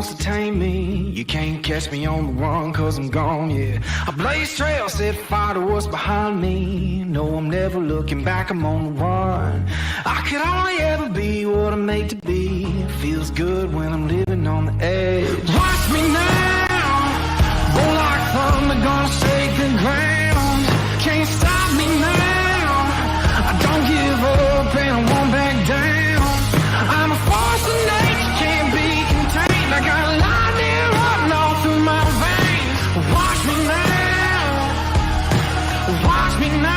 wants to tame me. You can't catch me on the run, cause I'm gone, yeah. I blaze trails, set fire to what's behind me. No, I'm never looking back, I'm on the run. I could only ever be what I'm made to be. Feels good when I'm living on the edge. Watch me now, roll like thunder, gonna shake the ground. Can't stop me now, I don't give up and I won't back down. I'm a force of nature, can't be contained. I got lightning running all through my veins. Watch me now, watch me now.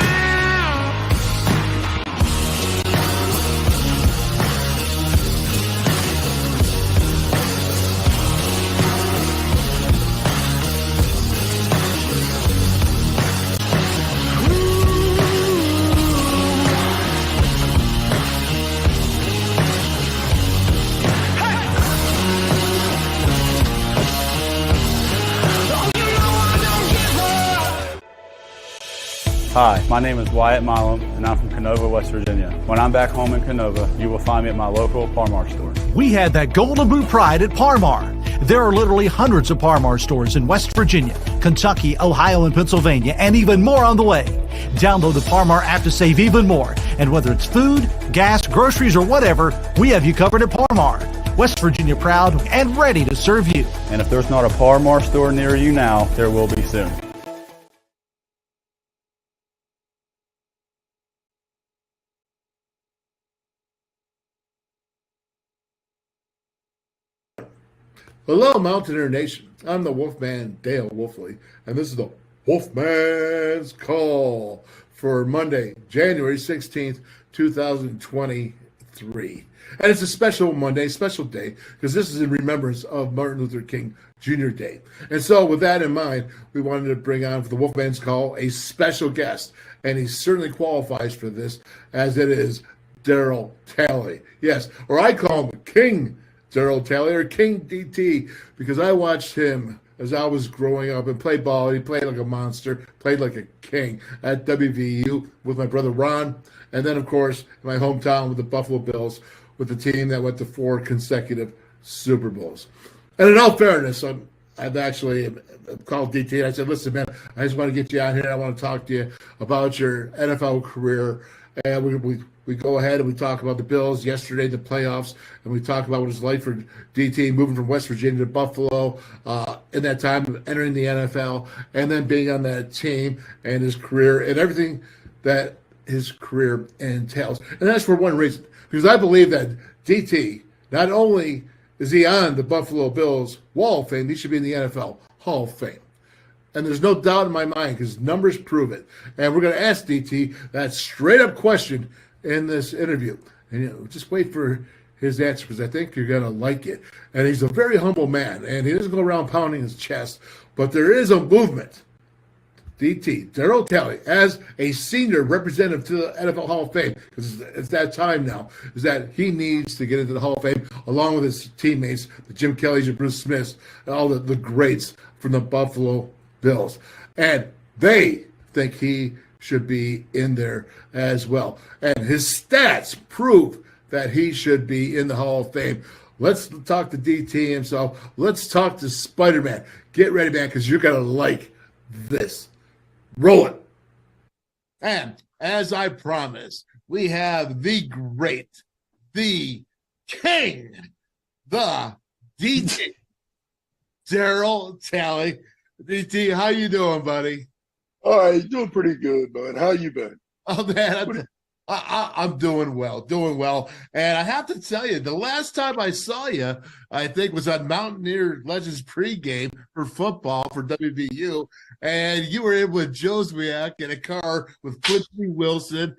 Hi, my name is Wyatt Milam, and I'm from Canova, West Virginia. When I'm back home in Canova, you will find me at my local Parmar store. We had that golden boot pride at Parmar. There are literally hundreds of Parmar stores in West Virginia, Kentucky, Ohio, and Pennsylvania, and even more on the way. Download the Parmar app to save even more. And whether it's food, gas, groceries, or whatever, we have you covered at Parmar. West Virginia proud and ready to serve you. And if there's not a Parmar store near you now, there will be soon. Hello, Mountaineer Nation. I'm the Wolfman, Dale Wolfley, and this is the WolfMan's Call for Monday, January 16th, 2023. And it's a special Monday, special day, because this is in remembrance of Martin Luther King Jr. Day. And so with that in mind, we wanted to bring on for the Wolfman's Call a special guest, and he certainly qualifies for this, as it is Darryl Talley. Yes, or I call him King Darryl Talley, or King DT, because I watched him as I was growing up and played ball. He played like a monster, played like a king at WVU with my brother Ron, and then, of course, in my hometown with the Buffalo Bills, with the team that went to 4 consecutive Super Bowls. And in all fairness, I've actually called DT, and I said, listen, man, I just want to get you out here. I want to talk to you about your NFL career. And we go ahead and we talk about the Bills yesterday, the playoffs, and we talk about what it's like for DT moving from West Virginia to Buffalo in that time, entering the NFL, and then being on that team and his career and everything that his career entails. And that's for one reason, because I believe that DT, not only is he on the Buffalo Bills Wall of Fame, he should be in the NFL Hall of Fame. And there's no doubt in my mind, because numbers prove it. And we're going to ask DT that straight-up question in this interview. And just wait for his answer, because I think you're going to like it. And he's a very humble man, and he doesn't go around pounding his chest. But there is a movement. DT, Darryl Talley, as a senior representative to the NFL Hall of Fame, because it's that time now, is that he needs to get into the Hall of Fame along with his teammates, the Jim Kellys and Bruce Smiths, and all the greats from the Buffalo Bills. And they think he should be in there as well. And his stats prove that he should be in the Hall of Fame. Let's talk to DT himself. Let's talk to SpiderMan. Get ready, man, because you're going to like this. Roll it. And as I promised, we have the great, the king, the DT, Darryl Talley. DT, how you doing, buddy? All right, doing pretty good, man. How you been? Oh, man, I'm doing well. And I have to tell you, the last time I saw you, I think, was on Mountaineer Legends pregame for football for WVU, and you were in with Joe Zwiak in a car with Quincy Wilson,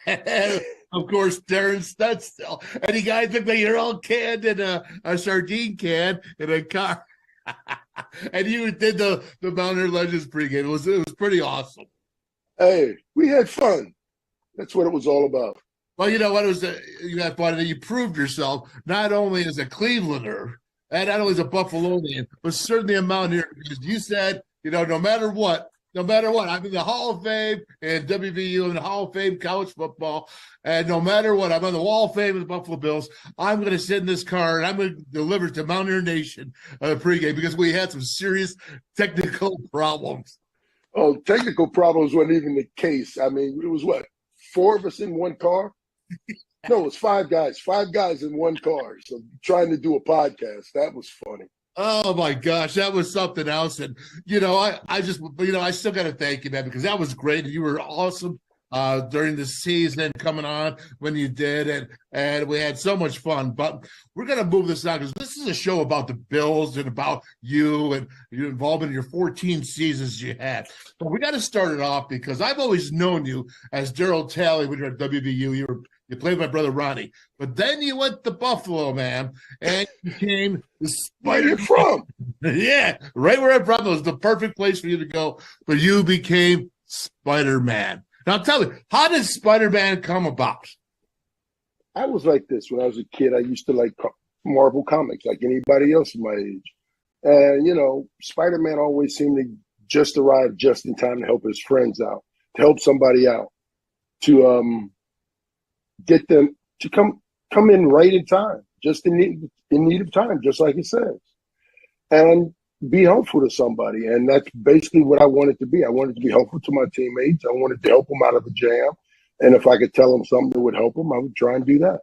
and, of course, Darren Studstill. And you guys look like you're all canned in a sardine can in a car. And you did the Mountaineer Legends pregame. It was pretty awesome. Hey, we had fun. That's what it was all about. Well, you know what? You had fun, and you proved yourself not only as a Clevelander and not only as a Buffalonian, but certainly a Mountaineer. Because you said, no matter what, no matter what. I'm in the Hall of Fame and WVU, in the Hall of Fame college football. And no matter what, I'm on the Wall of Fame of the Buffalo Bills. I'm going to sit in this car and I'm going to deliver to Mountaineer Nation pregame because we had some serious technical problems. Oh, technical problems weren't even the case. I mean, it was what, 4 of us in one car? No, it was 5 guys. 5 guys in one car. So trying to do a podcast, that was funny. Oh my gosh, that was something else. And I still got to thank you, man, because that was great. You were awesome during the season coming on when you did, and we had so much fun. But we're gonna move this on because this is a show about the Bills and about you and your involvement in your 14 seasons you had. But we got to start it off because I've always known you as Darryl Talley when you were at WVU. You played with my brother Ronnie, but then you went to Buffalo, man, and you became the Where you from? Yeah, right where I'm from. It was the perfect place for you to go, but you became SpiderMan. Now tell me, how did SpiderMan come about? I was like this when I was a kid. I used to like Marvel comics like anybody else my age. And, Spider-Man always seemed to just arrive just in time to help his friends out, to help somebody out, to get them to come in right in time, just in need of time, just like it says, and be helpful to somebody. And that's basically what I wanted to be. I wanted to be helpful to my teammates. I wanted to help them out of a jam. And if I could tell them something that would help them, I would try and do that.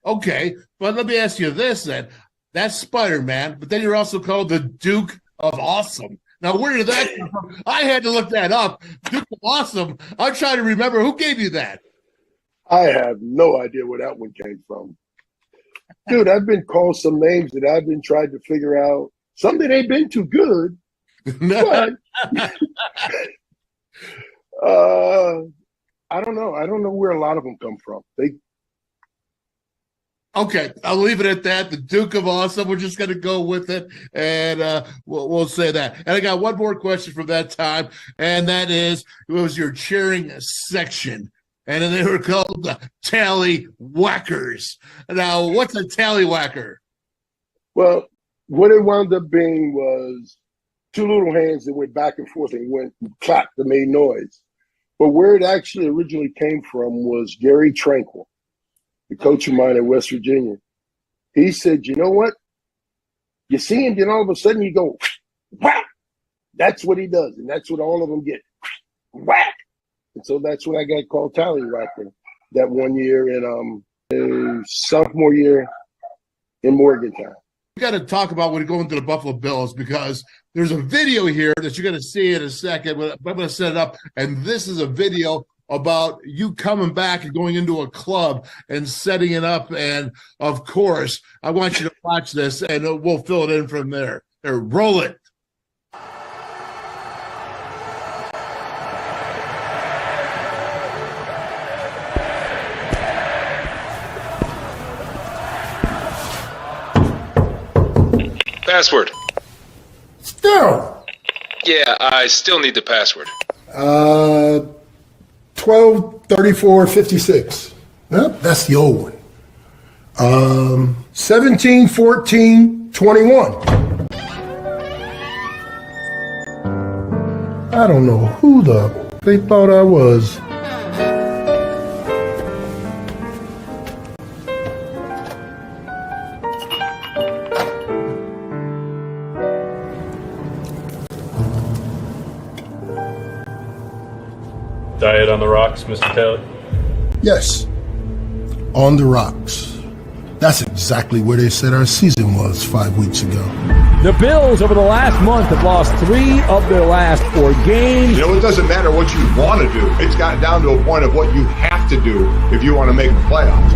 Okay, but let me ask you this then. That's Spider-Man, but then you're also called the Duke of Awesome. Now, where did that come from? I had to look that up. Duke of Awesome. I'm trying to remember who gave you that. I have no idea where that one came from. Dude, I've been called some names that I've been trying to figure out. Some that ain't been too good. But I don't know. I don't know where a lot of them come from. Okay, I'll leave it at that. The Duke of Awesome. We're just going to go with it, and we'll say that. And I got one more question from that time, and that is, it was your cheering section. And then they were called the Talley Whackers. Now, what's a Talley Whacker? Well, what it wound up being was 2 little hands that went back and forth and went and clapped and made noise. But where it actually originally came from was Gary Tranquil, the coach of mine at West Virginia. He said, you know what? You see him, then all of a sudden you go, whack. That's what he does. And that's what all of them get. Whack. And so that's when I got called Talley Whacker that one year in sophomore year in Morgantown. We got to talk about when you go into the Buffalo Bills because there's a video here that you're going to see in a second. But I'm going to set it up. And this is a video about you coming back and going into a club and setting it up. And, of course, I want you to watch this, and we'll fill it in from there. There, roll it. Password. Still. Yeah, I still need the password. 123456. Yep, that's the old one. 171421. I don't know who they thought I was. Diet on the rocks, Mr. Taylor? Yes, on the rocks. That's exactly where they said our season was 5 weeks ago. The Bills over the last month have lost 3 of their last 4 games. It doesn't matter what you want to do. It's gotten down to a point of what you have to do if you want to make the playoffs.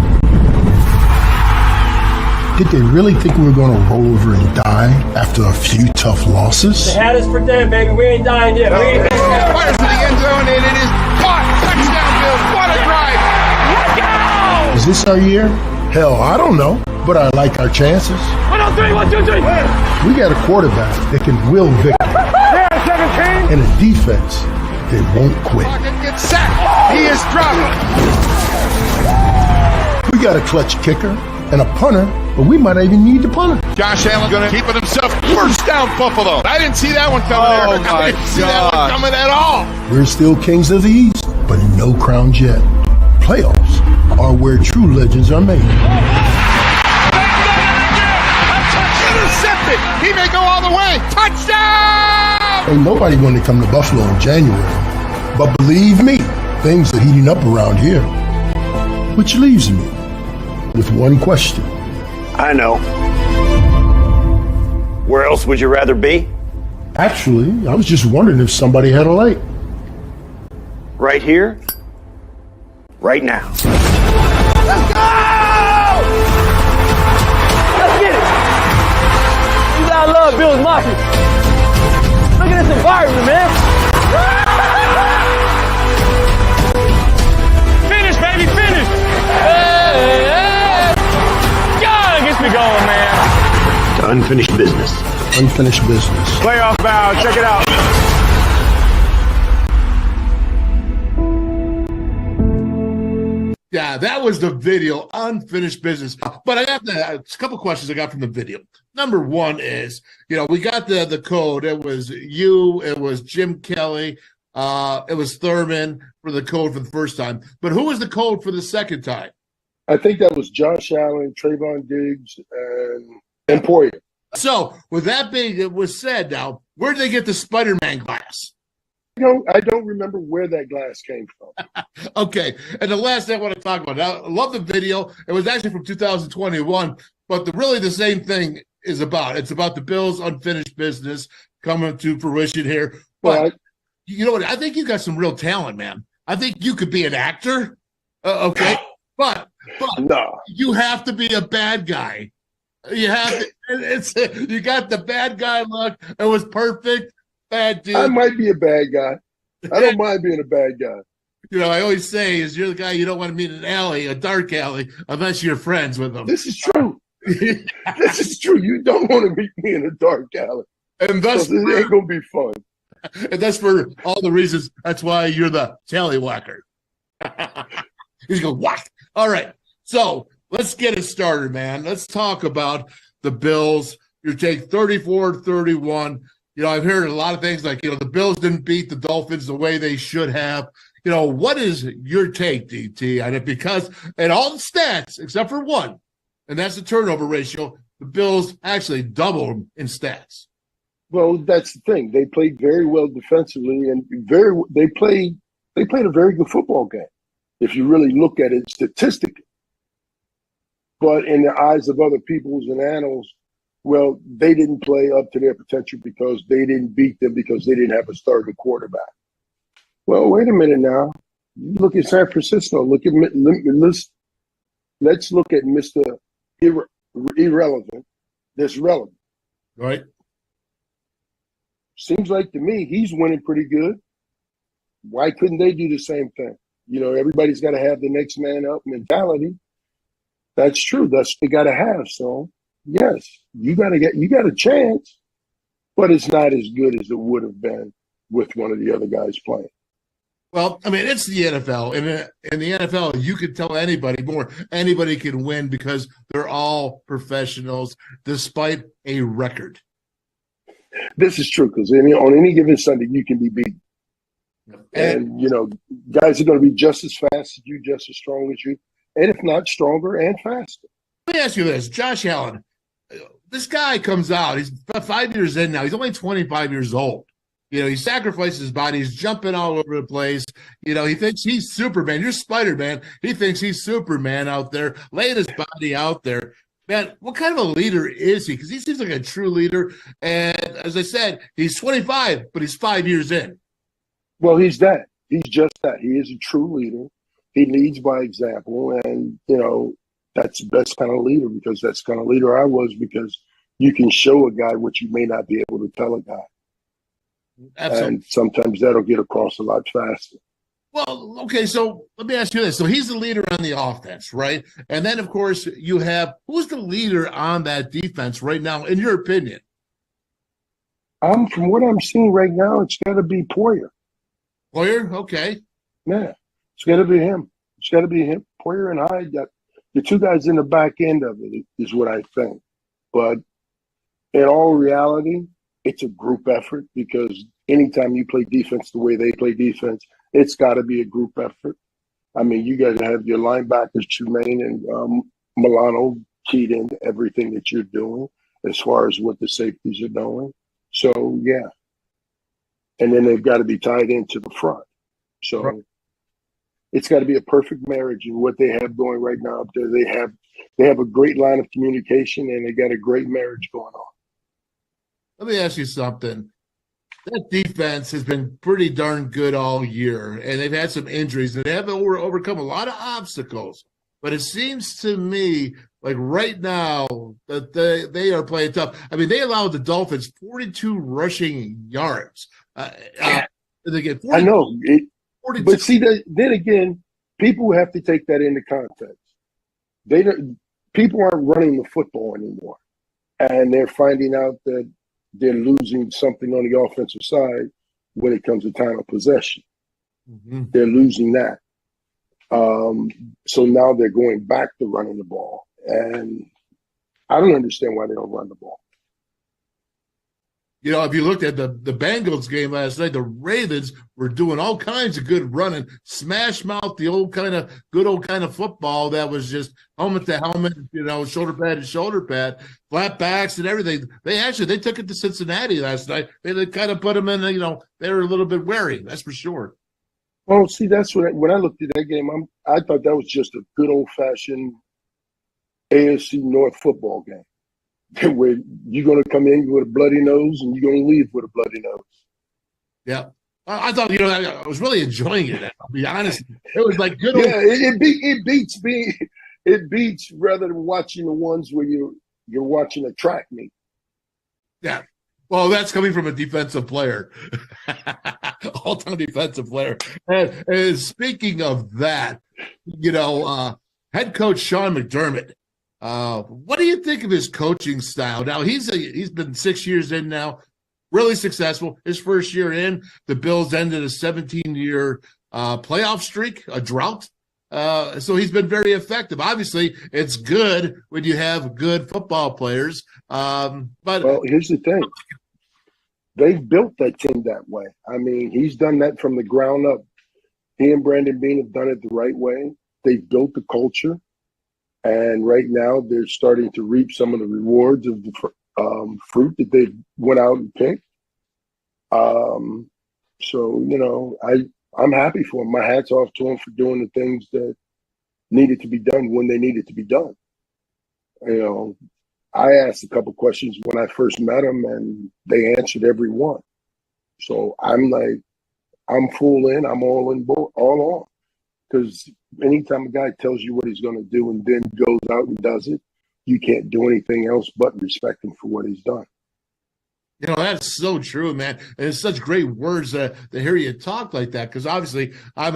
Did they really think we were going to roll over and die after a few tough losses? They had us for them, baby. We ain't dying yet. Fires to the end zone, and it is caught. Touchdown, Bills. What a drive. Let's go! Is this our year? Hell, I don't know, but I like our chances. 1, 2, 3, 1, 2, 3. We got a quarterback that can will victory. Yeah, 17. And a defense that won't quit. Pocket gets sacked. He is dropped. We got a clutch kicker and a punter But we might not even need the punter. Josh Allen going to keep it himself. First down, Buffalo. I didn't see that one coming there. I didn't see that one coming at all. We're still kings of the East, but no crowns yet. Playoffs are where true legends are made. Intercepted. He may go all the way. Touchdown! Ain't nobody going to come to Buffalo in January. But believe me, things are heating up around here. Which leaves me with one question. I know. Where else would you rather be? Actually, I was just wondering if somebody had a light. Right here, right now. Let's go! Let's get it! You gotta love Bills Mafia. Look at this environment, man. Finish, baby, finish! Hey! God, it gets me going, man. To unfinished business. Unfinished business. Playoff bow, check it out. Yeah, that was the video, unfinished business. But I got a couple questions I got from the video. Number one is, we got the code. It was you, it was Jim Kelly, it was Thurman for the code for the first time. But who was the code for the second time? I think that was Josh Allen, Trayvon Diggs, and Poyer. So, with that being said now, where did they get the SpiderMan glass? I don't remember where that glass came from. Okay, and the last thing I want to talk about. Now, I love the video. It was actually from 2021, but really the same thing is about. It's about the Bills' unfinished business coming to fruition here. But you know what? I think you got some real talent, man. I think you could be an actor. Okay, but no, you have to be a bad guy. You have to, you got the bad guy look. It was perfect. Bad dude. I might be a bad guy. I don't mind being a bad guy. I always say is you're the guy you don't want to meet in an alley, a dark alley, unless you're friends with them. This is true. This is true. You don't want to meet me in a dark alley. And thus, it ain't going to be fun. And that's for all the reasons. That's why you're the tallywhacker. He's going, what? All right. So let's get it started, man. Let's talk about the Bills. You take 34-31. I've heard a lot of things like, the Bills didn't beat the Dolphins the way they should have. What is your take, DT? And because in all the stats, except for one, and that's the turnover ratio, the Bills actually doubled in stats. Well, that's the thing. They played very well defensively, and they played a very good football game, if you really look at it statistically. But in the eyes of other peoples and analysts, well, they didn't play up to their potential because they didn't beat them because they didn't have a starting quarterback. Well, wait a minute now. Look at San Francisco. Let's look at Mr. Irrelevant. That's relevant. Right. Seems like to me he's winning pretty good. Why couldn't they do the same thing? Everybody's got to have the next man up mentality. That's true. That's what they got to have. So, yes, you got a chance, but it's not as good as it would have been with one of the other guys playing. Well, I mean, it's the NFL. In the NFL, you could tell anybody can win because they're all professionals, despite a record. This is true because on any given Sunday, you can be beaten. And guys are going to be just as fast as you, just as strong as you, and if not stronger and faster. Let me ask you this. Josh Allen, this guy comes out. He's 5 years in now. He's only 25 years old. He sacrifices his body. He's jumping all over the place. He thinks he's Superman. You're Spider-Man. He thinks he's Superman out there, laying his body out there. Man, what kind of a leader is he? Because he seems like a true leader. And as I said, he's 25, but he's 5 years in. Well, he's that. He's just that. He is a true leader. He leads by example. And, that's the best kind of leader because that's the kind of leader I was because you can show a guy what you may not be able to tell a guy. Absolutely. And sometimes that'll get across a lot faster. Well, okay, so let me ask you this. So he's the leader on the offense, right? And then, of course, you have – who's the leader on that defense right now, in your opinion? From what I'm seeing right now, it's got to be Poyer. Poyer? Okay. Yeah, it's got to be him. It's got to be him. Poyer and Hyde got the two guys in the back end of it is what I think. But in all reality, it's a group effort because anytime you play defense the way they play defense, it's got to be a group effort. I mean, you got to have your linebackers, Tremaine and Milano, keyed into everything that you're doing as far as what the safeties are doing. So, yeah. And then they've got to be tied into the front. So right. It's got to be a perfect marriage in what they have going right now up there. They have a great line of communication, and they got a great marriage going on. Let me ask you something. That defense has been pretty darn good all year, and they've had some injuries, and they have overcome a lot of obstacles. But it seems to me like right now that they are playing tough. I mean, they allowed the Dolphins 42 rushing yards. They get 42, I know. 42. But see, then again, people have to take that into context. People aren't running the football anymore, and they're finding out that they're losing something on the offensive side when it comes to time of possession. Mm-hmm. They're losing that. So now they're going back to running the ball. And I don't understand why they don't run the ball. You know, if you looked at the Bengals game last night, the Ravens were doing all kinds of good running, smash mouth, the good old kind of football that was just helmet to helmet, you know, shoulder pad to shoulder pad, flat backs and everything. They took it to Cincinnati last night. They kind of put them in, you know, they were a little bit wary, that's for sure. Well, see, that's when I looked at that game, I thought that was just a good old fashioned AFC North football game. Where you're going to come in with a bloody nose and you're going to leave with a bloody nose. Yeah. I thought, you know, I was really enjoying it. I'll be honest. It was like good old. Yeah, it beats rather than watching the ones where you're watching a track meet. Yeah. Well, that's coming from a defensive player. All-time defensive player. And speaking of that, you know, head coach Sean McDermott, what do you think of his coaching style? Now, he's been 6 years in now, really successful. His first year in, the Bills ended a 17-year playoff streak, a drought. So he's been very effective. Obviously, it's good when you have good football players. But well, here's the thing. They've built that team that way. I mean, he's done that from the ground up. He and Brandon Beane have done it the right way. They've built the culture. And right now, they're starting to reap some of the rewards of the fruit that they went out and picked. So, you know, I'm happy for him. My hat's off to him for doing the things that needed to be done when they needed to be done. You know, I asked a couple questions when I first met him, and they answered every one. So I'm like, I'm full in. I'm all in, all on. Because anytime a guy tells you what he's going to do and then goes out and does it, you can't do anything else but respect him for what he's done. You know, that's so true, man. And it's such great words to hear you talk like that. Because obviously, I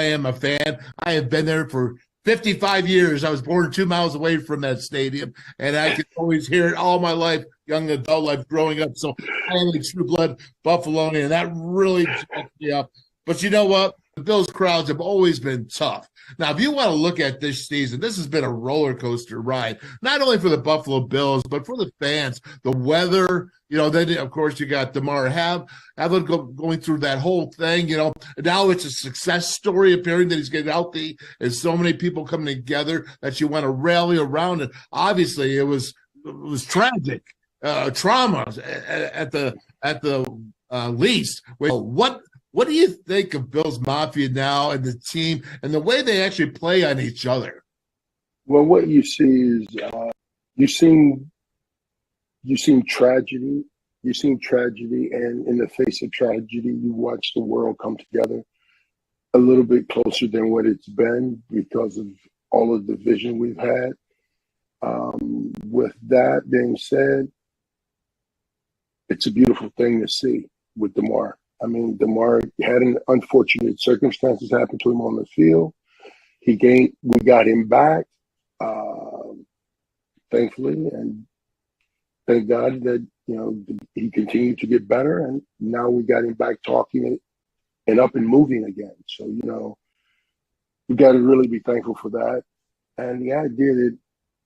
am a fan. I have been there for 55 years. I was born 2 miles away from that stadium, and I could always hear it all my life, young adult life, growing up. So I am a true blood Buffalonian, and that really jacked me up. But you know what? The Bills crowds have always been tough. Now, if you want to look at this season, this has been a roller coaster ride, not only for the Buffalo Bills, but for the fans, the weather. You know, then, of course, you got Damar Hamlin going through that whole thing. You know, now it's a success story appearing that he's getting healthy, and so many people coming together that you want to rally around. And obviously, it was tragic, trauma at the least. What do you think of Bills Mafia now and the team and the way they actually play on each other? Well, what you see is you've seen tragedy. You've seen tragedy, and in the face of tragedy, you watch the world come together a little bit closer than what it's been because of all of the division we've had. With that being said, it's a beautiful thing to see with Damar. I mean, Damar had an unfortunate circumstances happen to him on the field. We got him back, thankfully, and thank God that, you know, he continued to get better, and now we got him back talking and up and moving again. So, you know, we got to really be thankful for that. And the idea that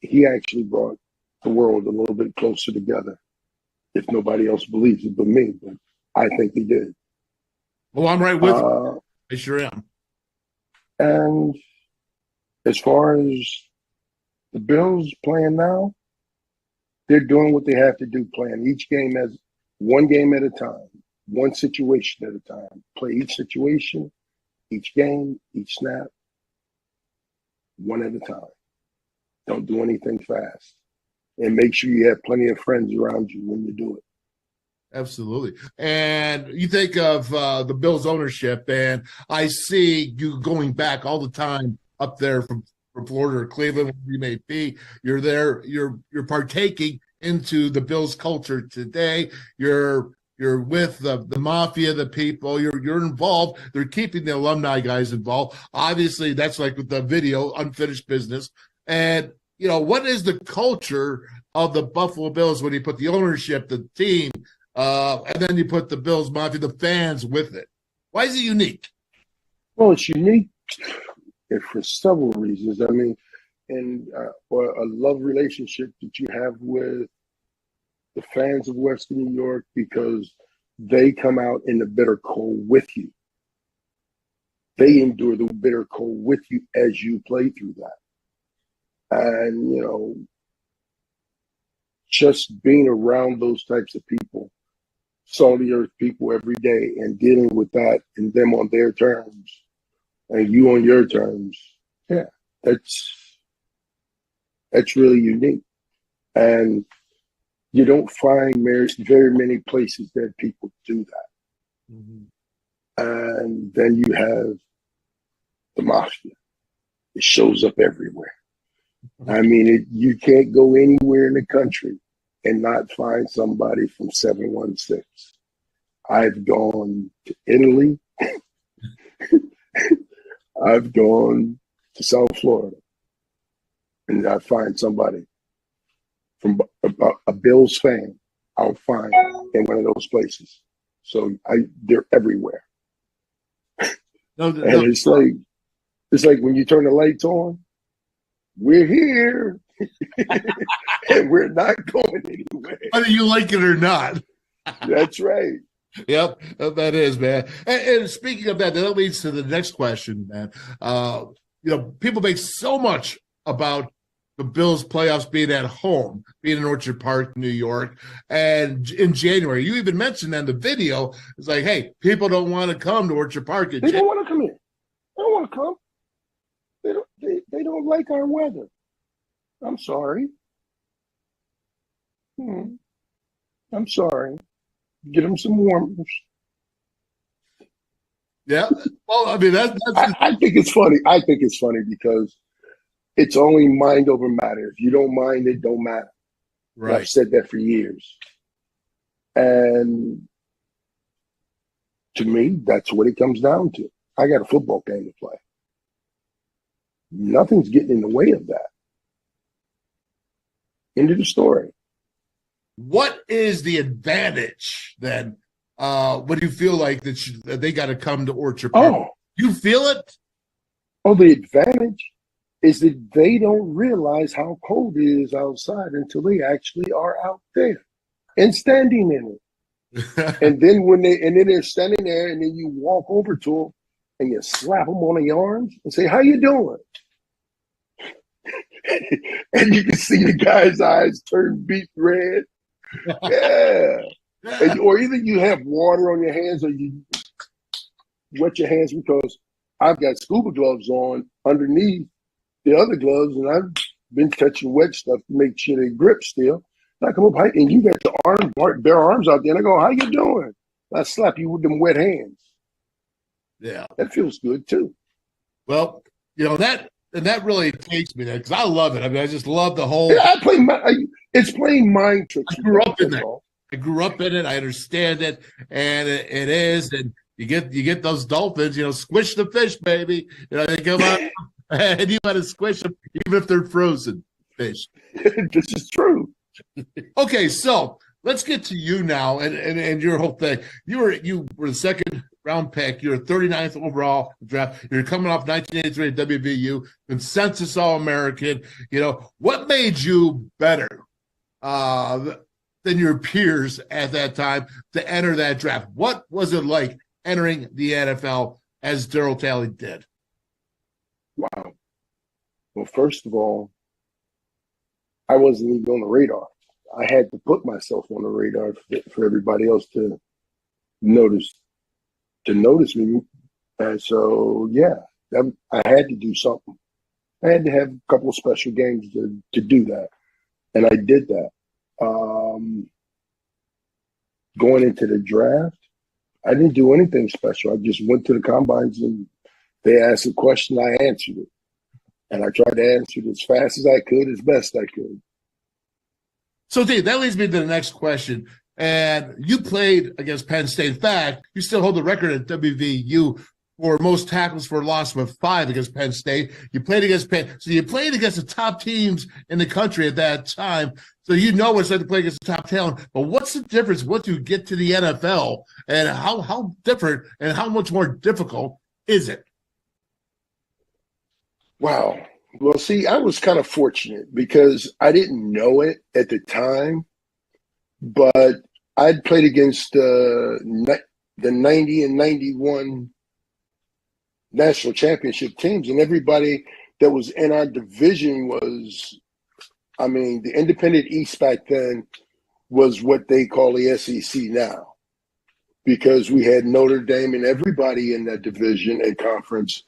he actually brought the world a little bit closer together, if nobody else believes it but me, but I think he did. Well, I'm right with you. I sure am. And as far as the Bills playing now, they're doing what they have to do, playing each game as one game at a time, one situation at a time. Play each situation, each game, each snap, one at a time. Don't do anything fast. And make sure you have plenty of friends around you when you do it. Absolutely. And you think of the Bills ownership, and I see you going back all the time up there from Florida or Cleveland, wherever you may be. You're there, you're partaking into the Bills culture today. You're with the mafia, the people, you're involved. They're keeping the alumni guys involved. Obviously, that's like with the video, unfinished business. And what is the culture of the Buffalo Bills when you put the ownership, the team, and then you put the Bills Mafia, the fans with it? Why is it unique? Well, it's unique for several reasons. I mean, and a love relationship that you have with the fans of Western New York, because they come out in the bitter cold with you. They endure the bitter cold with you as you play through that. And, just being around those types of people, salt of the earth people every day, and dealing with that and them on their terms and you on your terms, yeah, that's really unique. And you don't find very many places that people do that. Mm-hmm. And then you have the mafia. It shows up everywhere. I mean, you can't go anywhere in the country and not find somebody from 716. I've gone to Italy. I've gone to South Florida. And I find somebody from a Bills fan, I'll find in one of those places. So they're everywhere. And it's like when you turn the lights on, we're here, and we're not going anywhere. Whether you like it or not. That's right. Yep, that is, man. And speaking of that leads to the next question, man. People make so much about the Bills playoffs being at home, being in Orchard Park, New York, and in January. You even mentioned in the video, it's like, hey, people don't want to come to Orchard Park. They don't want to come in. They don't want to come. They don't like our weather. I'm sorry. I'm sorry. Get them some warmers. Yeah. Well, I mean, that's I think it's funny. I think it's funny because it's only mind over matter. If you don't mind, it don't matter. Right. I've said that for years. And to me, that's what it comes down to. I got a football game to play. Nothing's getting in the way of that. End of the story. What is the advantage then? What do you feel like that they got to come to Orchard Park? Oh, you feel it? Oh, the advantage is that they don't realize how cold it is outside until they actually are out there and standing in it. And then they're standing there, and then you walk over to them and you slap them on the arms and say, "How you doing?" And you can see the guy's eyes turn beet red. Yeah. Or either you have water on your hands or you wet your hands, because I've got scuba gloves on underneath the other gloves, and I've been touching wet stuff to make sure they grip still. And I come up and you got the bare arms out there, and I go, "How you doing?" And I slap you with them wet hands. Yeah. That feels good too. Well, that really takes me there, because I love it. I mean, I just love the whole. Yeah, it's playing mind tricks. I grew up in that. I grew up in it. I understand it, and it is. And you get those dolphins. Squish the fish, baby. They come out, and you got to squish them, even if they're frozen fish. This is true. Okay, so let's get to you now, and your whole thing. You were the second round pick. You're 39th overall draft. You're coming off 1983 at WVU, consensus All-American. You know, what made you better than your peers at that time to enter that draft? What was it like entering the NFL as Darryl Talley did? Wow. Well, first of all, I wasn't even on the radar. I had to put myself on the radar for everybody else to notice me. And so, yeah, I had to do something. I had to have a couple of special games to do that. And I did that. Going into the draft, I didn't do anything special. I just went to the combines and they asked a question, I answered it. And I tried to answer it as fast as I could, as best I could. So, Dave, that leads me to the next question. And you played against Penn State. In fact, you still hold the record at WVU for most tackles for loss with 5 against Penn State. You played against Penn. So you played against the top teams in the country at that time. So you know what it's like to play against the top talent. But what's the difference once you get to the NFL? And how different and how much more difficult is it? Wow. Well, see, I was kind of fortunate because I didn't know it at the time, but I'd played against the 90 and 91 national championship teams, and everybody that was in our division was, I mean, the independent East back then was what they call the SEC now, because we had Notre Dame and everybody in that division and conference.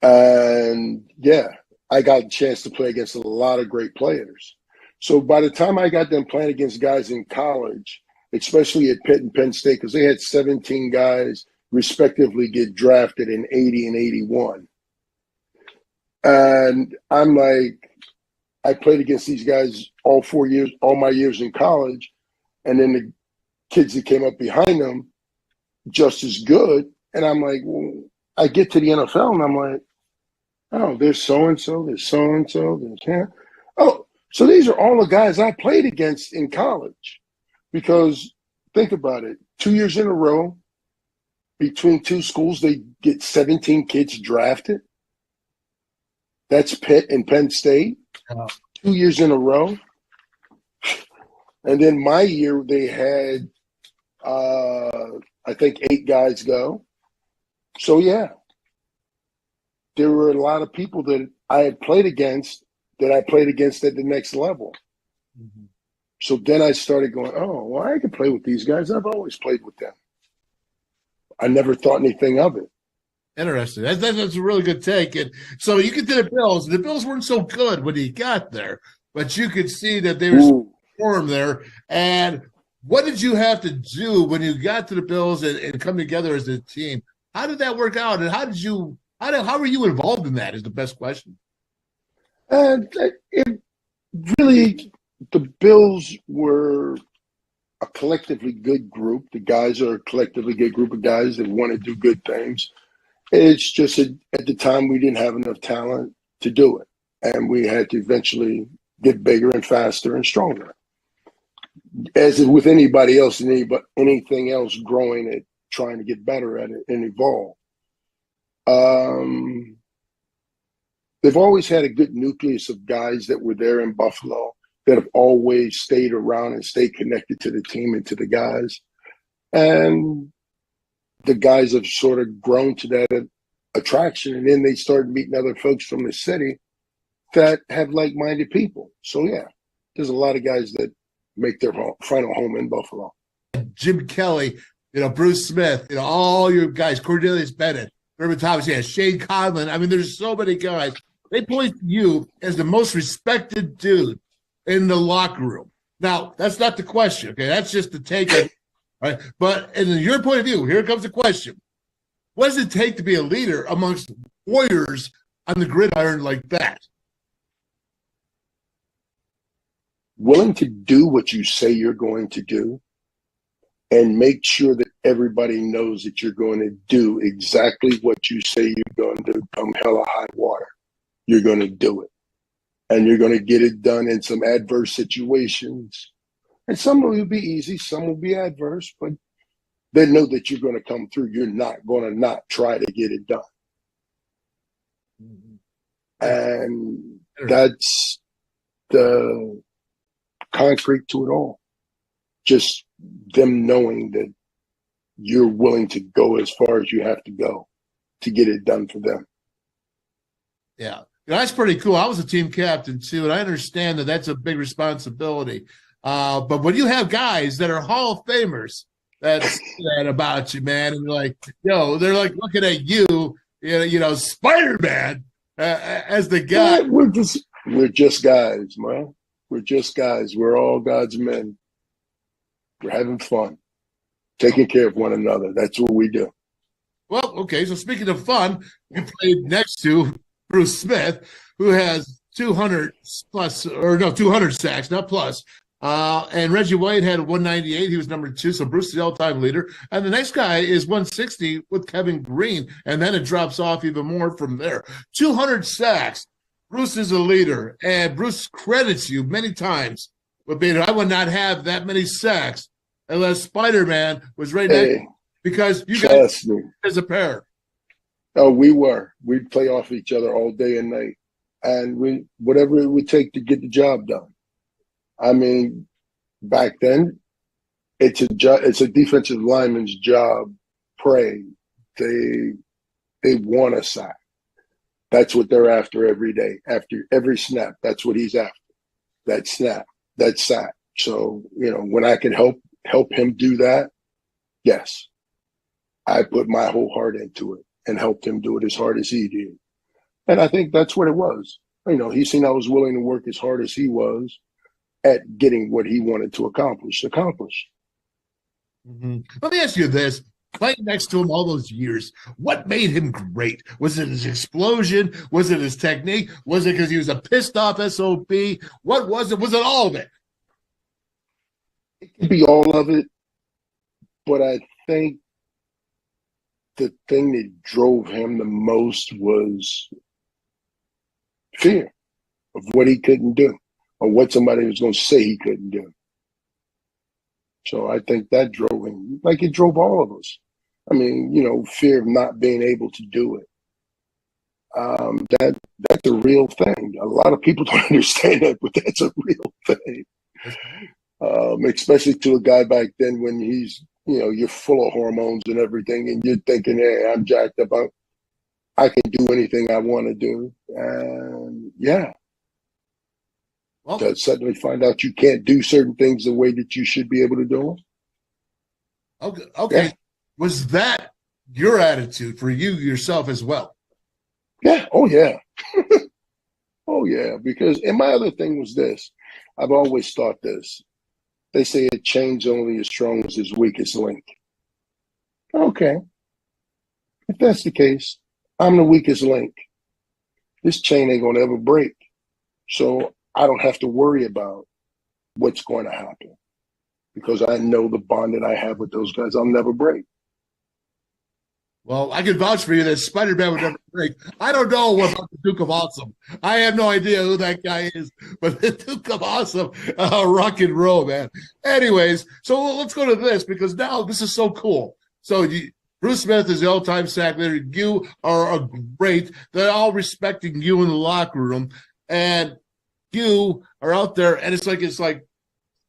And yeah, I got a chance to play against a lot of great players. So by the time I got them playing against guys in college, especially at Pitt and Penn State, because they had 17 guys respectively get drafted in 80 and 81. And I'm like, I played against these guys all my years in college. And then the kids that came up behind them, just as good. And I'm like, well, I get to the NFL and I'm like, oh, there's so-and-so, there's so-and-so, there's him. Oh, so these are all the guys I played against in college. Because think about it, 2 years in a row, between two schools, they get 17 kids drafted. That's Pitt and Penn State. 2 years in a row. And then my year, they had, I think, 8 guys go. So, yeah. There were a lot of people that I had played against that I played against at the next level. Mm-hmm. So then I started going, oh, well, I can play with these guys. I've always played with them. I never thought anything of it. Interesting. That's a really good take. And so you get to the Bills. The Bills weren't so good when you got there, but you could see that they were form there. And what did you have to do when you got to the Bills and come together as a team? How did that work out? And how were you involved in that is the best question. It really, the Bills were a collectively good group. The guys are a collectively good group of guys that want to do good things. It's just at the time we didn't have enough talent to do it. And we had to eventually get bigger and faster and stronger. As with anybody else and anything else growing at trying to get better at it and evolve. They've always had a good nucleus of guys that were there in Buffalo that have always stayed around and stayed connected to the team and to the guys. And the guys have sort of grown to that attraction. And then they started meeting other folks from the city that have like-minded people. So, yeah, there's a lot of guys that make their final home in Buffalo. Jim Kelly, Bruce Smith, all your guys, Cornelius Bennett, Irvin Thomas, Shane Conlon. I mean, there's so many guys. They point to you as the most respected dude in the locker room. Now, that's not the question, okay? That's just the take. Right? But in your point of view, here comes the question. What does it take to be a leader amongst warriors on the gridiron like that? Willing to do what you say you're going to do and make sure that everybody knows that you're going to do exactly what you say you're going to do come hell or high water. You're going to do it. And you're going to get it done in some adverse situations. And some will be easy, some will be adverse, but they know that you're going to come through. You're not going to not try to get it done. And that's the concrete to it all. Just them knowing that you're willing to go as far as you have to go to get it done for them. Yeah, that's pretty cool. I was a team captain too, and I understand that that's a big responsibility. But when you have guys that are Hall of Famers that say that about you, man, and you're like, yo, they're like looking at you, Spider-Man as the guy. Yeah, we're just guys, man. We're just guys. We're all God's men. We're having fun, taking care of one another. That's what we do. Well, okay. So speaking of fun, you played next to Bruce Smith, who has 200 sacks, not plus. And Reggie White had 198. He was number 2. So Bruce is the all-time leader. And the next guy is 160 with Kevin Green. And then it drops off even more from there. 200 sacks. Bruce is a leader. And Bruce credits you many times with being, I would not have that many sacks unless Spider-Man was right next, because you guys as a pair. Oh, we'd play off each other all day and night. And whatever it would take to get the job done. I mean, back then, it's a defensive lineman's job. Pray they want a sack. That's what they're after every day. After every snap, that's what he's after. That snap, that sack. So when I can help him do that, yes, I put my whole heart into it and helped him do it as hard as he did. And I think that's what it was. He seen I was willing to work as hard as he was at getting what he wanted to accomplish. Mm-hmm. Let me ask you this. Playing next to him all those years, what made him great? Was it his explosion? Was it his technique? Was it because he was a pissed off SOB? What was it? Was it all of it? It could be all of it, but I think the thing that drove him the most was fear of what he couldn't do or what somebody was going to say he couldn't do. So I think that drove him, like it drove all of us. I mean, fear of not being able to do it. That's a real thing. A lot of people don't understand that, but that's a real thing. Especially to a guy back then when he's, you're full of hormones and everything, and you're thinking, hey, I'm jacked up. I can do anything I want to do. And yeah. Well, to suddenly find out you can't do certain things the way that you should be able to do them. Okay. Yeah. Was that your attitude for you yourself as well? Yeah. Oh, yeah. Oh, yeah. And my other thing was this. I've always thought this. They say a chain's only as strong as its weakest link. Okay. If that's the case, I'm the weakest link. This chain ain't going to ever break. So I don't have to worry about what's going to happen because I know the bond that I have with those guys, I'll never break. Well, I can vouch for you that Spider-Man would never break. I don't know about the Duke of Awesome. I have no idea who that guy is, but the Duke of Awesome, rock and roll, man. Anyways, so let's go to this because now this is so cool. So Bruce Smith is the all-time sack leader. You are a great. They're all respecting you in the locker room, and you are out there, and it's like,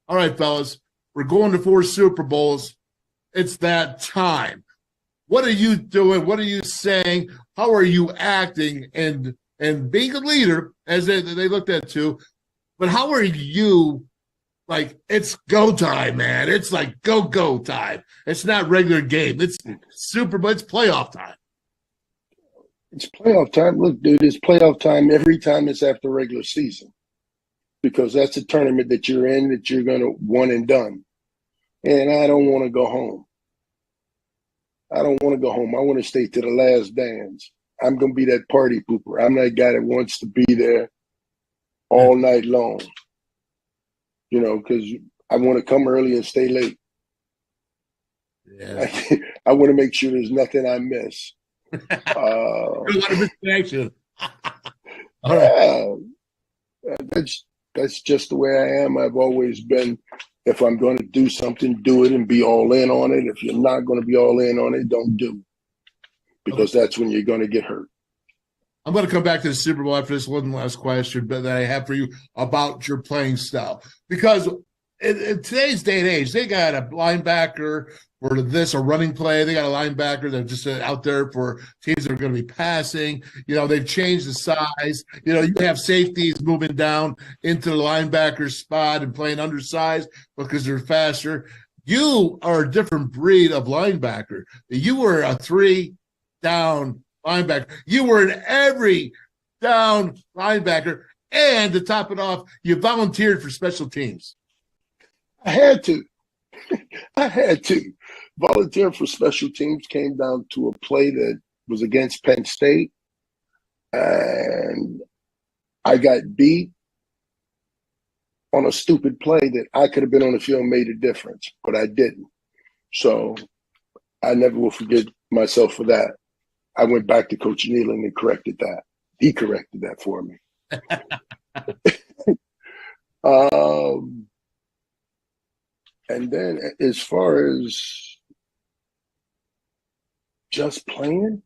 all right, fellas, we're going to 4 Super Bowls. It's that time. What are you doing? What are you saying? How are you acting? And being a leader, as they looked at too, but how are you? Like, it's go time, man. It's like go time. It's not regular game. It's Super Bowl. It's playoff time. It's playoff time. Look, dude, it's playoff time every time it's after regular season. Because that's a tournament that you're in that you're going to one and done. And I don't want to go home. I don't want to go home. I want to stay to the last dance. I'm going to be that party pooper. I'm that guy that wants to be there all night long. Because I want to come early and stay late. Yeah. I want to make sure there's nothing I miss. A lot of misconnection. All right. That's just the way I am. I've always been If I'm going to do something, do it and be all in on it. If you're not going to be all in on it, don't do it, because that's when you're going to get hurt. I'm going to come back to the Super Bowl after this one last question that I have for you about your playing style. Because in today's day and age, they got a linebacker for this, a running play. They got a linebacker that's just out there for teams that are going to be passing. You know, they've changed the size. You know, you have safeties moving down into the linebacker spot and playing undersized because they're faster. You are a different breed of linebacker. You were a 3-down linebacker. You were an every down linebacker. And to top it off, you volunteered for special teams. I had to. I had to. Volunteer for special teams came down to a play that was against Penn State. And I got beat on a stupid play that I could have been on the field and made a difference, but I didn't. So I never will forget myself for that. I went back to Coach Nealon and corrected that. He corrected that for me. And then as far as just playing?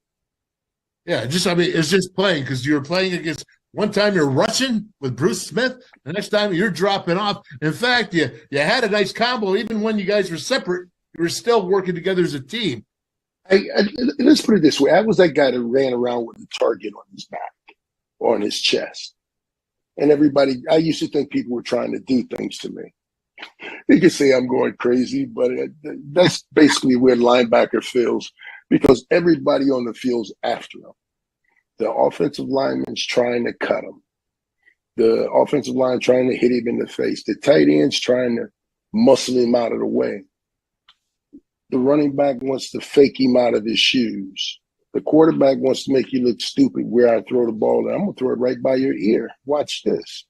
Yeah, it's just playing, because you're playing against, one time you're rushing with Bruce Smith, the next time you're dropping off. In fact, you had a nice combo. Even when you guys were separate, you were still working together as a team. Let's put it this way. I was that guy that ran around with a target on his back or on his chest. And everybody, I used to think people were trying to do things to me. You can say I'm going crazy, but that's basically where linebacker feels, because everybody on the field's after him. The offensive lineman's trying to cut him. The offensive line trying to hit him in the face. The tight end's trying to muscle him out of the way. The running back wants to fake him out of his shoes. The quarterback wants to make you look stupid where I throw the ball. And I'm going to throw it right by your ear. Watch this.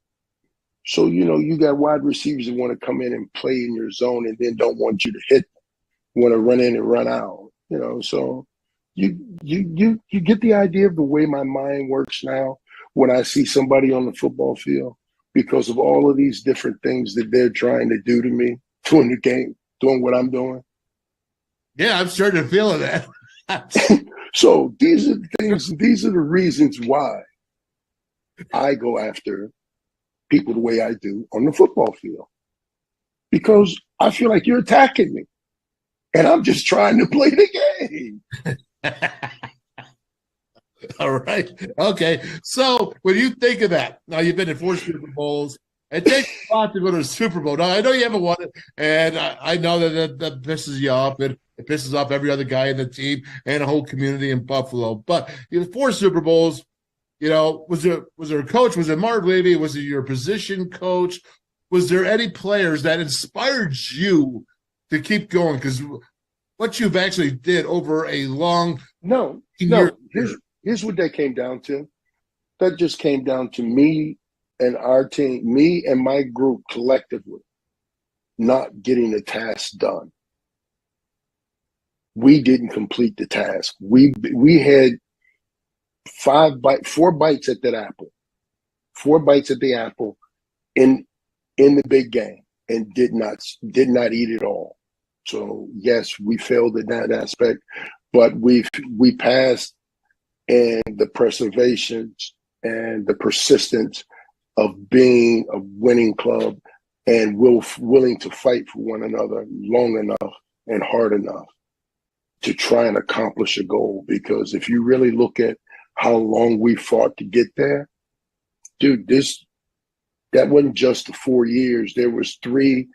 So, you know, you got wide receivers that want to come in and play in your zone and then don't want you to hit them, want to run in and run out, you know. So you get the idea of the way my mind works now when I see somebody on the football field, because of all of these different things that they're trying to do to me during the game, doing what I'm doing. Yeah, I'm starting to feel that. So these are the things, these are the reasons why I go after people the way I do on the football field, because I feel like you're attacking me and I'm just trying to play the game. All right. Okay. So when you think of that, now you've been in 4 Super Bowls. It takes a lot to go to a Super Bowl. Now, I know you haven't won it, and I know that pisses you off, and it pisses off every other guy in the team and the whole community in Buffalo. But you know, 4 Super Bowls, you know, was there a coach? Was it Mark Levy? Was it your position coach? Was there any players that inspired you to keep going? Because what you've actually did over a long here's what that came down to. That just came down to me and our team, me and my group collectively, not getting the task done. We didn't complete the task. We had 4 bites at that apple. 4 bites at the apple in the big game, and did not eat it all. So yes, we failed in that aspect, but we passed, and the preservation and the persistence of being a winning club and willing to fight for one another long enough and hard enough to try and accomplish a goal. Because if you really look at how long we fought to get there, dude, that wasn't just the 4 years. There was three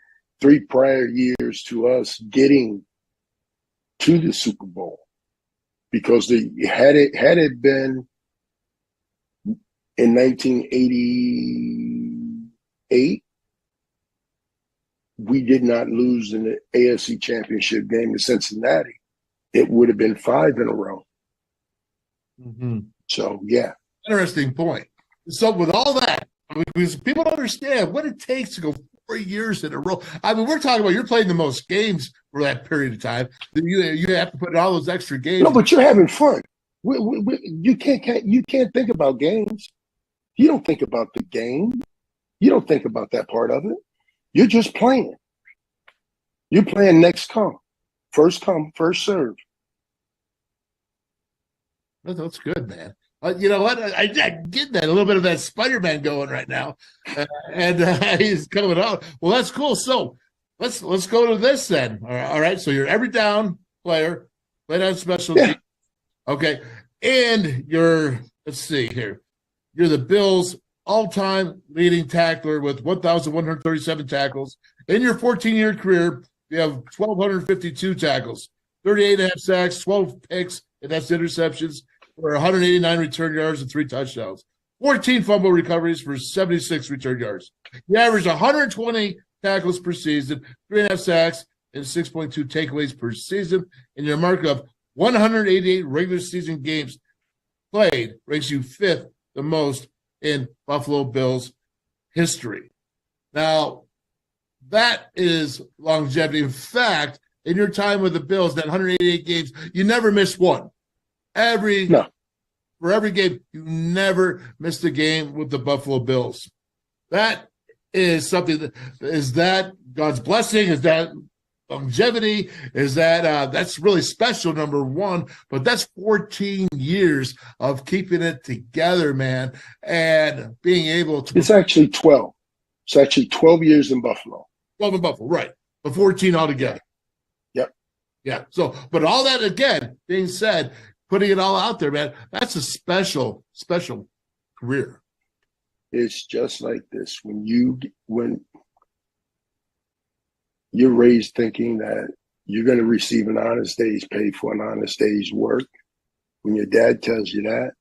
prior years to us getting to the Super Bowl. Because had it been in 1988, we did not lose in the AFC Championship game to Cincinnati. It would have been 5 in a row. Mm-hmm. So, yeah. Interesting point. So with all that, because people don't understand what it takes to go 4 years in a row. I mean, we're talking about you're playing the most games for that period of time. You have to put in all those extra games. No, but you're having fun. You can't think about games. You don't think about the game. You don't think about that part of it. You're just playing. You're playing next come, first serve. That's good, man. You know what? I get that, a little bit of that SpiderMan going right now, and he's coming out. Well, that's cool. So let's go to this then. All right. So you're every down player, played on special teams. Okay, and let's see here. You're the Bills' all-time leading tackler with 1,137 tackles. In your 14-year career, you have 1,252 tackles, 38.5 sacks, 12 picks, and that's interceptions, for 189 return yards and 3 touchdowns. 14 fumble recoveries for 76 return yards. You average 120 tackles per season, 3.5 sacks, and 6.2 takeaways per season. And your mark of 188 regular season games played ranks you 5th the most in Buffalo Bills history. Now, that is longevity. In fact, in your time with the Bills, that 188 games, you never missed one. For every game, you never missed a game with the Buffalo Bills. That is something is that God's blessing? Is that longevity? Is that that's really special, number one, but that's 14 years of keeping it together, man, and being able to. It's actually 12. It's actually 12 years in Buffalo. 12 in Buffalo, right, but 14 altogether. Yep. Yeah. So, but all that again being said, putting it all out there, man, that's a special career. It's just like this. When you're raised thinking that you're going to receive an honest day's pay for an honest day's work, when your dad tells you that,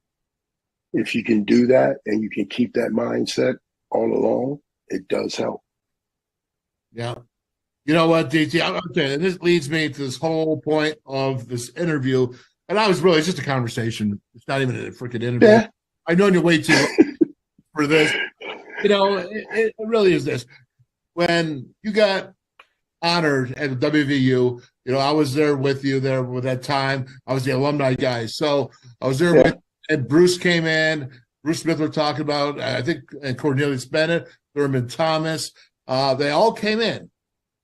if you can do that and you can keep that mindset all along, it does help. Yeah. You know what, DT? Okay, and this leads me to this whole point of this interview. And it's just a conversation. It's not even a freaking interview. Yeah. I know you're way too long for this. You know, it really is this. When you got honored at WVU, you know, I was there with you there with that time. I was the alumni guy. So I was there and Bruce came in. Bruce Smith were talking about, I think, and Cornelius Bennett, Thurman Thomas. They all came in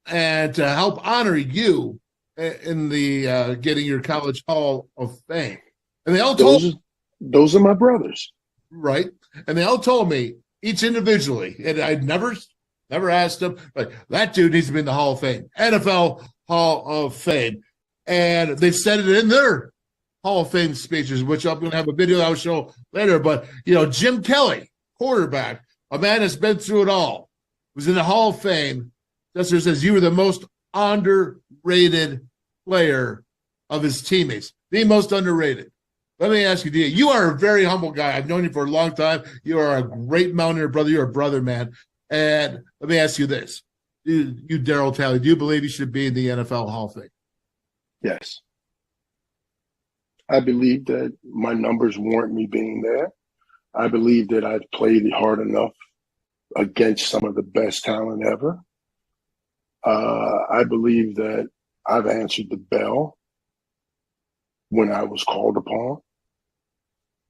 and to help honor you in the getting your College Hall of Fame. And they all told those are my brothers. Right. And they all told me, each individually, and I'd never asked them, but that dude needs to be in the Hall of Fame, NFL Hall of Fame. And they said it in their Hall of Fame speeches, which I'm going to have a video I'll show later. But, you know, Jim Kelly, quarterback, a man that's been through it all, was in the Hall of Fame. Chester says you were the most underrated player of his teammates, the most underrated. Let me ask you, D. You are a very humble guy. I've known you for a long time. You are a great mountaineer brother. You're a brother, man. And let me ask you this. You Darryl Talley, do you believe you should be in the NFL Hall of Fame? Yes. I believe that my numbers warrant me being there. I believe that I've played hard enough against some of the best talent ever. I believe that I've answered the bell when I was called upon.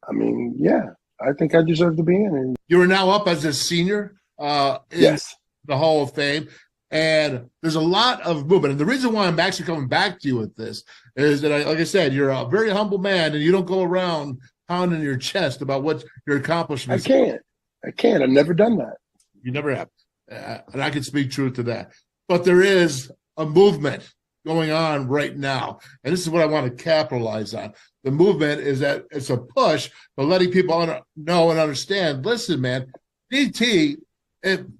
I mean, yeah, I think I deserve to be in. You are now up as a senior in the Hall of Fame, and there's a lot of movement. And the reason why I'm actually coming back to you with this is that, like I said, you're a very humble man, and you don't go around pounding your chest about what your accomplishments. I can't. I've never done that. You never have. And I can speak truth to that. But there is a movement going on right now. And this is what I want to capitalize on. The movement is that it's a push for letting people know and understand, listen, man, DT,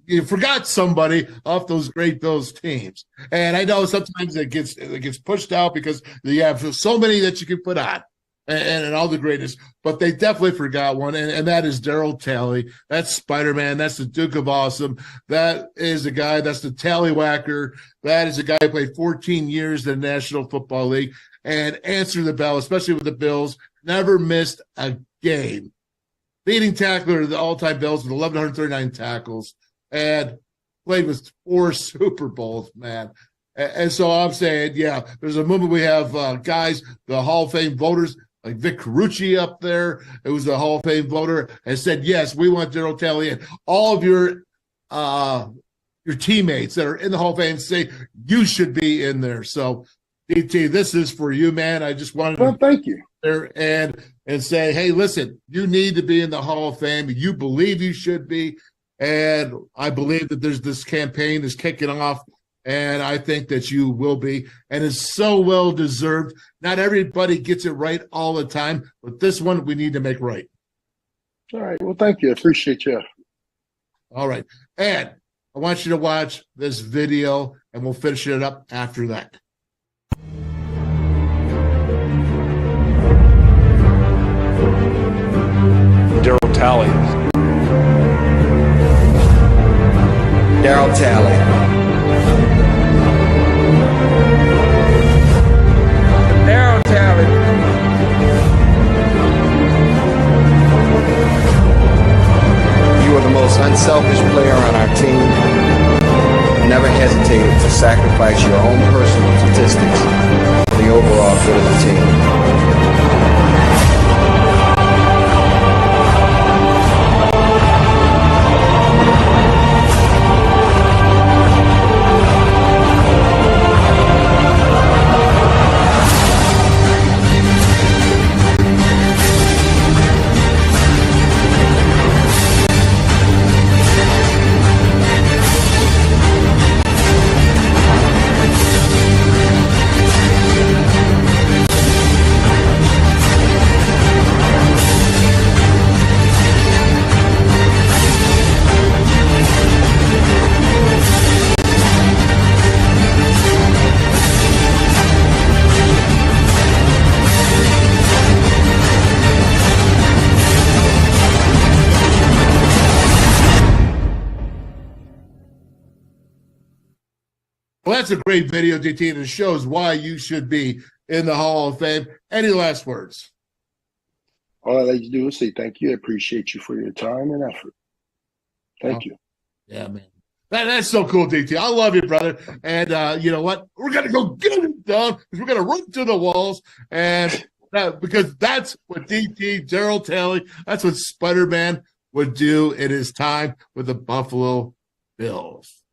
you forgot somebody off those great Bills teams. And I know sometimes it gets pushed out because you have so many that you can put on. And all the greatest, but they definitely forgot one, and that is Darryl Talley. That's SpiderMan. That's the Duke of Awesome. That is a guy. That's the Tallywhacker. That is a guy who played 14 years in the National Football League and answered the bell, especially with the Bills. Never missed a game. Leading tackler of the all-time Bills with 1,139 tackles, and played with 4 Super Bowls, man. And so I'm saying, yeah, there's a movement. We have guys, the Hall of Fame voters, like Vic Carucci up there, it was a Hall of Fame voter, and said, yes, we want Darryl Talley in. All of your your teammates that are in the Hall of Fame say you should be in there. So, DT, this is for you, man. I just wanted to thank you there and say, hey, listen, you need to be in the Hall of Fame. You believe you should be, and I believe that there's this campaign is kicking off, and I think that you will be, and it's so well deserved. Not everybody gets it right all the time, but this one we need to make right. All right. Well, thank you. I appreciate you. All right. And I want you to watch this video, and we'll finish it up after that. Darryl Talley. Darryl Talley. Darryl Talley. You are the most unselfish player on our team. Never hesitated to sacrifice your own personal statistics for the overall good of the team. Well, that's a great video, DT, and it shows why you should be in the Hall of Fame. Any last words? All I'd like to do is say thank you. I appreciate you for your time and effort. Thank you. Yeah, man. That's so cool, DT. I love you, brother. And you know what? We're going to go get it done because we're going to run to the walls. And because that's what DT, Darryl Talley, that's what SpiderMan would do in his time with the Buffalo Bills.